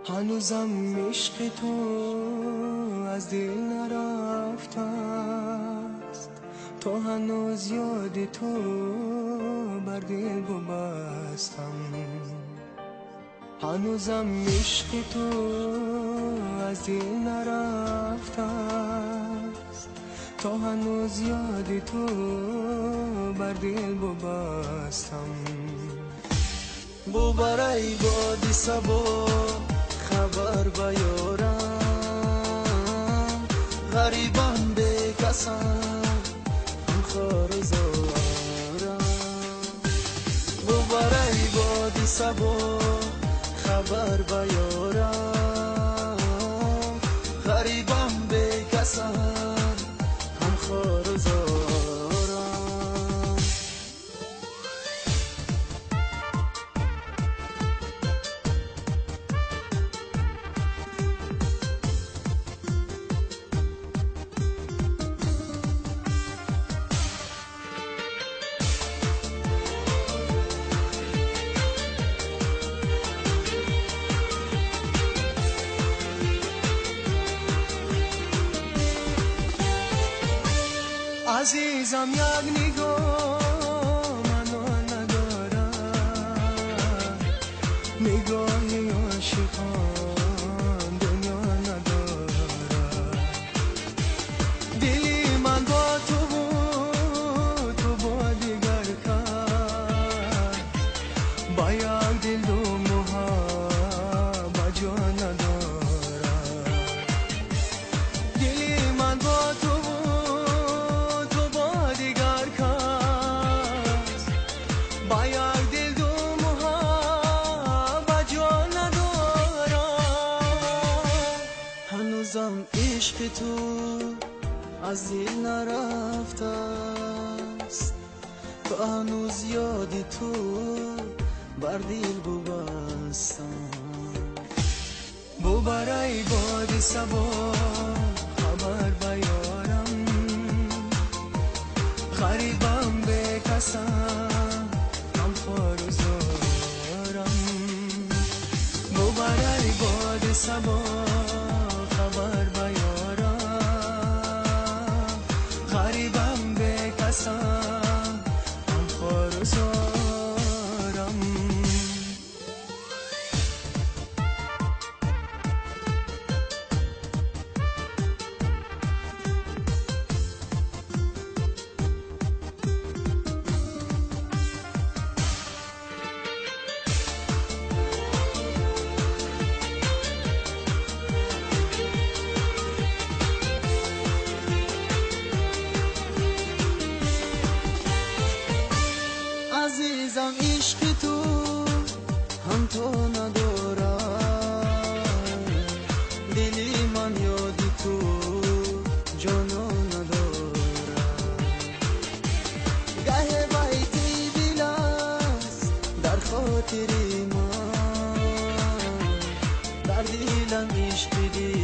هنوزم عشق تو از دل نرفته است، تو هنوز یاد تو بر دل ببستم. هنوزم عشق تو از دل نرفته است، تو هنوز یاد تو بر دل ببستم. برای بادی سبا خبر بیارم، غریبم به کسم خار زارم. برای بادی سبا خبر بیارم، غریبم به کسم خار زارم. عزیزم یک نگاه منو ندارد، نگاهی عاشقان دنیا ندارد. دلی من با تو بود، تو با دیگر کرد، با یک دل دو محبت جا ندارد. دلی من با تو عشق تو از دل نرفته است، تو هنوز یاد تو بر دل ببستم. برای باد صبا خبر بیارم، غریبم به کسم خار زارم. برای باد صبا خبر بیارم، غریبم به کسم خار زارم. عزیزم عشق تو هم تو ندارم، دلی من یاد تو جانا ندارم. گه بیتی دل است در خاطر من، در دلم عشق دی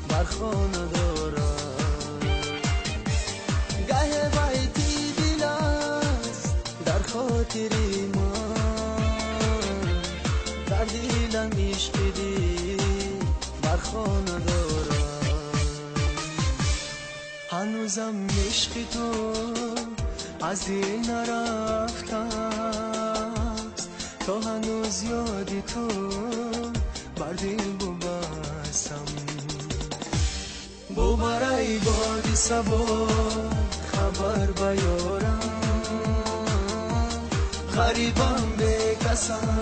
برخا ندارم. گه بیتی دل است در خاطر من، در دلم عشق دی برخا ندارم. هنوزم عشق تو از دل نرفته است، تو هنوز یاد تو بر دل ببستم. برای باد صبا خبر بیارم، غریبم به کسم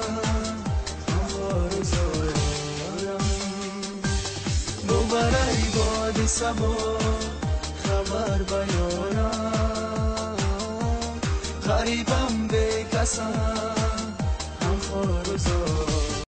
خار زارم. برای باد صبا خبر بیارم، غریبم به کسم آرزو